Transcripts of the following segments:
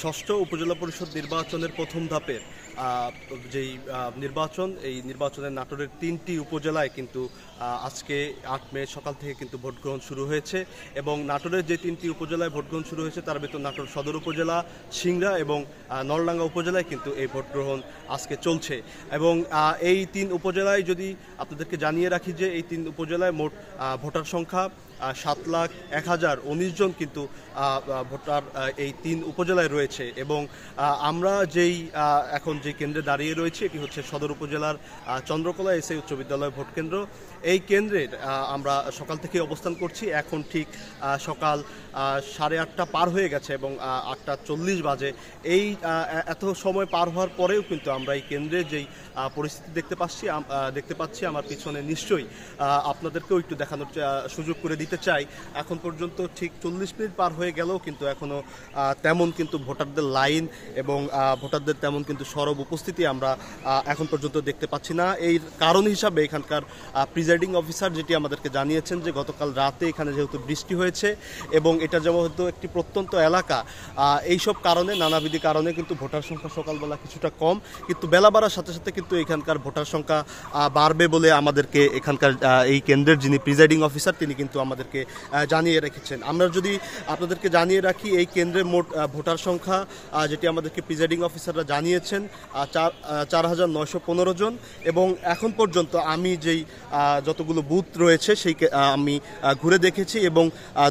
ষষ্ঠ উপজেলা পরিষদ নির্বাচনের প্রথম ধাপের যেই নির্বাচন, এই নির্বাচনের নাটোরের ৩টি উপজেলায় কিন্তু আজকে ৮ মে সকাল থেকে কিন্তু ভোট গ্রহণ শুরু হয়েছে। এবং নাটোরের যে ৩টি উপজেলায় ভোট গ্রহণ শুরু হয়েছে তার ভিতর নাটোর সদর উপজেলা, সিংড়া এবং নলডাঙ্গা উপজেলায় কিন্তু এই ভোট গ্রহণ আজকে চলছে। এবং এই ৩ উপজেলায় যদি আপনাদেরকে জানিয়ে রাখি যে এই ৩ উপজেলায় মোট ভোটার সংখ্যা 7,01,019 জন কিন্তু ভোটার এই ৩ উপজেলায় রয়েছে। এবং আমরা যেই এখন যে কেন্দ্রে দাঁড়িয়ে রয়েছে এটি হচ্ছে সদর উপজেলার চন্দ্রকলা এসএ উচ্চ বিদ্যালয় ভোট কেন্দ্র। এই কেন্দ্রের আমরা সকাল থেকে অবস্থান করছি। এখন ঠিক সকাল 8:30 পার হয়ে গেছে এবং 8:40 বাজে। এই এত সময় পার হওয়ার পরেও কিন্তু আমরা এই কেন্দ্রে যেই পরিস্থিতি দেখতে পাচ্ছি আমার পিছনে, নিশ্চয়ই আপনাদেরকেও একটু দেখানোর সুযোগ করে দিতে চাই। এখন পর্যন্ত ঠিক 40 মিনিট পার হয়ে গেলেও কিন্তু এখনও তেমন কিন্তু ভোটারদের লাইন এবং ভোটারদের তেমন কিন্তু সরব উপস্থিতি আমরা এখন পর্যন্ত দেখতে পাচ্ছি না। এই কারণ হিসাবে এখানকার প্রিজাইডিং অফিসার যেটি আমাদেরকে জানিয়েছেন যে গতকাল রাতে এখানে যেহেতু বৃষ্টি হয়েছে এবং এটা যেহেতু একটি প্রত্যন্ত এলাকা, এইসব কারণে নানাবিধি কারণে কিন্তু ভোটার সংখ্যা সকালবেলা কিছুটা কম, কিন্তু বেলা বাড়ার সাথে সাথে কিন্তু এখানকার ভোটার সংখ্যা বাড়বে বলে আমাদেরকে এখানকার এই কেন্দ্রের যিনি প্রিজাইডিং অফিসার তিনি কিন্তু আমাদেরকে জানিয়ে রেখেছেন। আমরা যদি আপনাদেরকে জানিয়ে রাখি এই কেন্দ্রের মোট ভোটার সংখ্যা যেটি আমাদেরকে প্রিজাইডিং অফিসাররা জানিয়েছেন 4,915 জন। এবং এখন পর্যন্ত আমি যেই যতগুলো বুথ রয়েছে সেই আমি ঘুরে দেখেছি এবং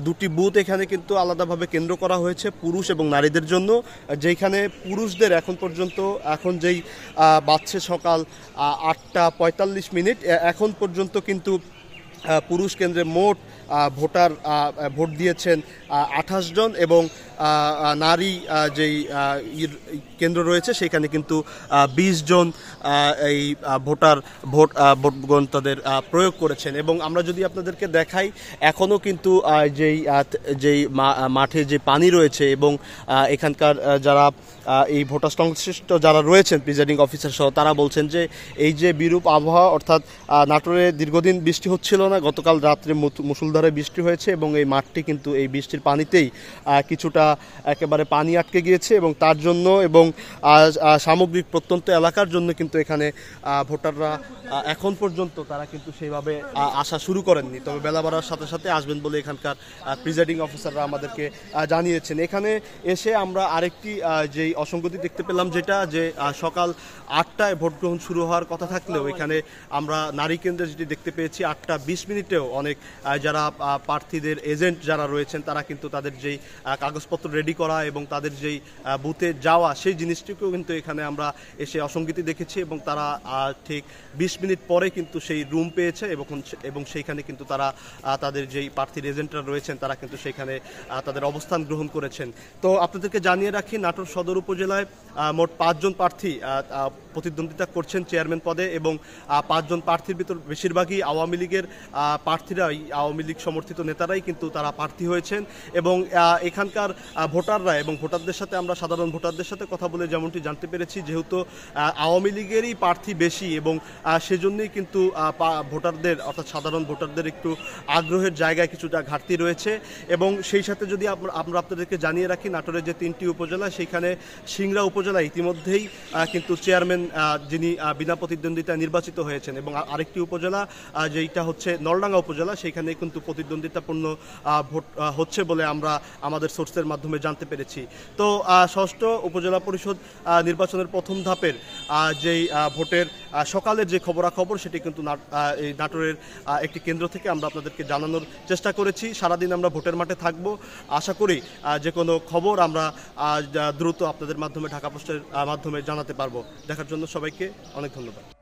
2টি বুথ এখানে কিন্তু আলাদাভাবে কেন্দ্র করা হয়েছে পুরুষ এবং নারীদের জন্য, যেখানে পুরুষদের এখন পর্যন্ত যেই বাজছে সকাল 8:45 এখন পর্যন্ত কিন্তু পুরুষ কেন্দ্রে মোট ভোট দিয়েছেন 28 জন এবং নারী যেই কেন্দ্র রয়েছে সেখানে কিন্তু 20 জন এই ভোটগ্রহণ তাদের প্রয়োগ করেছেন। এবং আমরা যদি আপনাদেরকে দেখাই এখনও কিন্তু যেই মাঠে যে পানি রয়েছে এবং এখানকার যারা এই ভোটার সংশ্লিষ্ট যারা রয়েছেন প্রিজাইডিং অফিসার সহ তারা বলছেন যে এই যে বিরূপ আবহাওয়া, অর্থাৎ নাটোরে দীর্ঘদিন বৃষ্টি হচ্ছিল না, গতকাল রাত্রে মুষলধারে বৃষ্টি হয়েছে এবং এই মাঠটি কিন্তু এই বৃষ্টির পানিতেই কিছুটা একেবারে পানি আটকে গিয়েছে এবং তার জন্য এবং সামগ্রিক প্রত্যন্ত এলাকার জন্য কিন্তু এখানে ভোটাররা এখন পর্যন্ত তারা কিন্তু সেইভাবে আসা শুরু করেননি, তবে বেলা বাড়ার সাথে সাথে আসবেন বলে এখানকার প্রিজাইডিং অফিসাররা আমাদেরকে জানিয়েছেন। এখানে এসে আমরা আরেকটি যেই অসঙ্গতি দেখতে পেলাম, যেটা যে সকাল 8টায় ভোট গ্রহণ শুরু হওয়ার কথা থাকলেও এখানে আমরা নারী কেন্দ্রে যেটি দেখতে পেয়েছি 8:20 অনেক যারা প্রার্থীদের এজেন্ট যারা রয়েছেন তারা কিন্তু তাদের যেই কাগজপত্র রেডি করা এবং তাদের যেই বুথে যাওয়া সেই জিনিসটিকেও কিন্তু এখানে আমরা এসে অসঙ্গতি দেখেছি এবং তারা ঠিক 20 মিনিট পরে কিন্তু সেই রুম পেয়েছে এবং সেইখানে কিন্তু তারা তাদের যেই প্রার্থীর এজেন্টরা রয়েছেন তারা কিন্তু সেইখানে তাদের অবস্থান গ্রহণ করেছেন। তো আপনাদেরকে জানিয়ে রাখি নাটোর সদর উপজেলায় মোট 5 জন প্রার্থী প্রতিদ্বন্দ্বিতা করছেন চেয়ারম্যান পদে এবং 5 জন প্রার্থীর ভিতর বেশিরভাগই আওয়ামী লীগের প্রার্থীরাই, আওয়ামী লীগ সমর্থিত নেতারাই কিন্তু তারা প্রার্থী হয়েছেন। এবং এখানকার ভোটাররা এবং ভোটারদের সাথে আমরা সাধারণ ভোটারদের সাথে কথা বলে যেমনটি জানতে পেরেছি, যেহেতু আওয়ামী লীগেরই প্রার্থী বেশি এবং সেজন্যই কিন্তু ভোটারদের অর্থাৎ সাধারণ ভোটারদের একটু আগ্রহের জায়গায় কিছুটা ঘাটতি রয়েছে। এবং সেই সাথে যদি আমরা আপনাদেরকে জানিয়ে রাখি নাটোরের যে 3টি উপজেলা, সেইখানে সিংড়া উপজেলা ইতিমধ্যেই কিন্তু চেয়ারম্যান যিনি বিনা প্রতিদ্বন্দ্বিতায় নির্বাচিত হয়েছেন এবং আরেকটি উপজেলা যেটা হচ্ছে নলডাঙ্গা উপজেলা, সেইখানে কিন্তু প্রতিদ্বন্দ্বিতাপূর্ণ ভোট হচ্ছে বলে আমরা আমাদের সোর্সের মাধ্যমে জানতে পেরেছি। তো ষষ্ঠ উপজেলা পরিষদ নির্বাচনের প্রথম ধাপের যেই ভোটের সকালের যে খবরাখবর সেটি কিন্তু এই নাটোরের একটি কেন্দ্র থেকে আমরা আপনাদেরকে জানানোর চেষ্টা করেছি। সারাদিন আমরা ভোটের মাঠে থাকব, আশা করি যে কোনো খবর আমরা দ্রুত আপনাদের মাধ্যমে ঢাকা পোস্টের মাধ্যমে জানাতে পারবো। দেখার জন্য সবাইকে অনেক ধন্যবাদ।